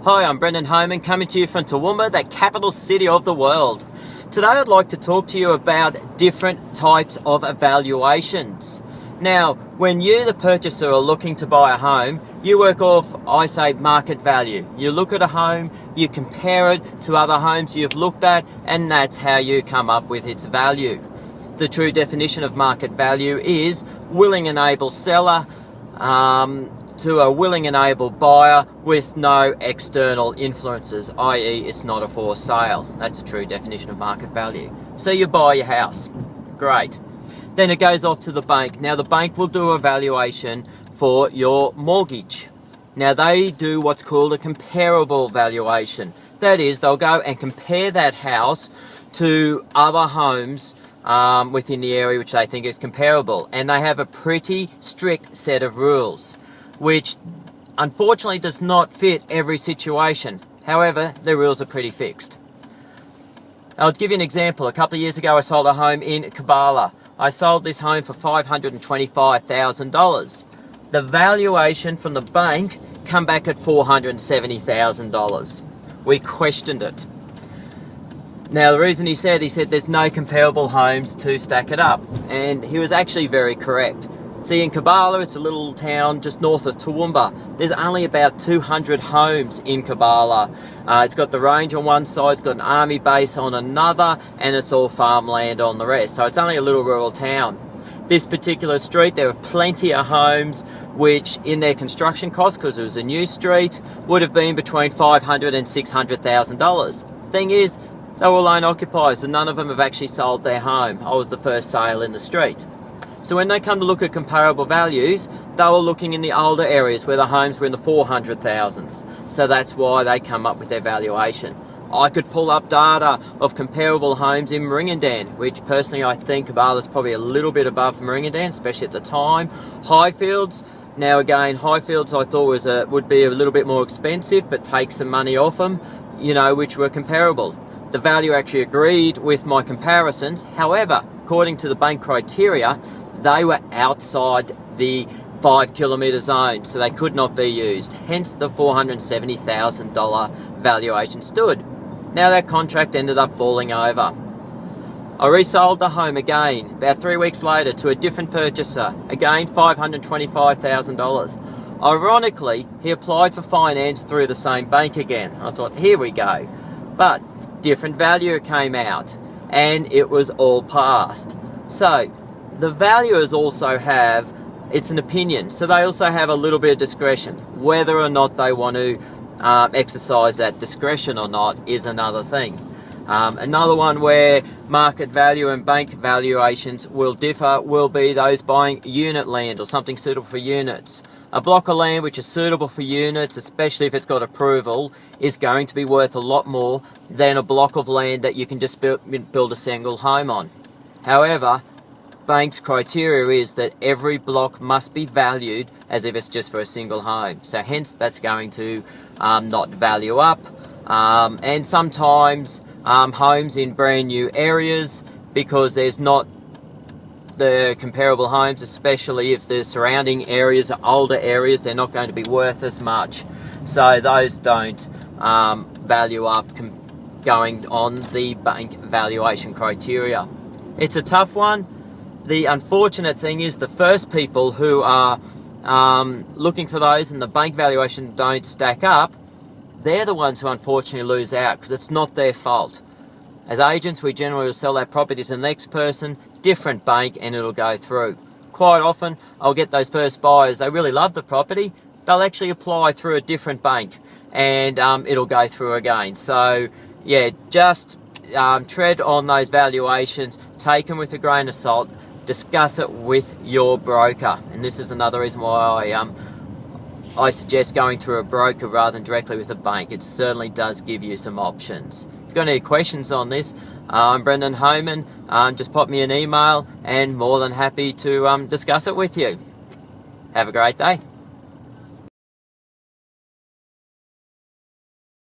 Hi, I'm Brendan Homan, coming to you from Toowoomba, the capital city of the world. Today I'd like to talk to you about different types of evaluations. Now, when you, the purchaser, are looking to buy a home, you work off, I say, market value. You look at a home, you compare it to other homes you've looked at, and that's how you come up with its value. The true definition of market value is willing and able seller to a willing and able buyer with no external influences, i.e. it's not a for sale. That's a true definition of market value. So you buy your house. Great. Then it goes off to the bank. Now the bank will do a valuation for your mortgage. Now they do what's called a comparable valuation. That is, they'll go and compare that house to other homes within the area which they think is comparable. And they have a pretty strict set of rules, which unfortunately does not fit every situation. However, the rules are pretty fixed. I'll give you an example. A couple of years ago I sold a home in Kabbalah. I sold this home for $525,000. The valuation from the bank come back at $470,000. We questioned it. Now the reason he said there's no comparable homes to stack it up, and he was actually very correct. See, in Kabbalah, it's a little town just north of Toowoomba. There's only about 200 homes in Kabbalah. It's got the range on one side, it's got an army base on another, and it's all farmland on the rest. So it's only a little rural town. This particular street, there are plenty of homes which, in their construction costs, because it was a new street, would have been between $500,000 and $600,000. Thing is, they were all owner occupiers, and none of them have actually sold their home. I was the first sale in the street. So when they come to look at comparable values, they were looking in the older areas where the homes were in the 400,000s. So that's why they come up with their valuation. I could pull up data of comparable homes in Maringandan, which personally I think Kabbalah's probably a little bit above Maringandan, especially at the time. Highfields, now again, Highfields I thought would be a little bit more expensive, but take some money off them, which were comparable. The value actually agreed with my comparisons. However, according to the bank criteria, they were outside the 5 kilometre zone, so they could not be used. Hence the $470,000 valuation stood. Now that contract ended up falling over. I resold the home again about 3 weeks later to a different purchaser. Again, $525,000. Ironically, he applied for finance through the same bank again. I thought, here we go. But different value came out, and it was all passed. So the valuers also have, it's an opinion, so they also have a little bit of discretion. Whether or not they want to exercise that discretion or not is another thing. Another one where market value and bank valuations will differ will be those buying unit land or something suitable for units. A block of land which is suitable for units, especially if it's got approval, is going to be worth a lot more than a block of land that you can just build a single home on. However, bank's criteria is that every block must be valued as if it's just for a single home. So hence that's going to not value up. And sometimes homes in brand new areas, because there's not the comparable homes, especially if the surrounding areas are older areas, they're not going to be worth as much. So those don't value up going on the bank valuation criteria. It's a tough one. The unfortunate thing is the first people who are looking for those and the bank valuation don't stack up, they're the ones who unfortunately lose out, because it's not their fault. As agents, we generally will sell that property to the next person, different bank, and it'll go through. Quite often, I'll get those first buyers, they really love the property, they'll actually apply through a different bank, and it'll go through again. So, yeah, just tread on those valuations, take them with a grain of salt, discuss it with your broker. And this is another reason why I suggest going through a broker rather than directly with a bank. It certainly does give you some options. If you've got any questions on this, I'm Brendan Homan. Just pop me an email and more than happy to discuss it with you. Have a great day.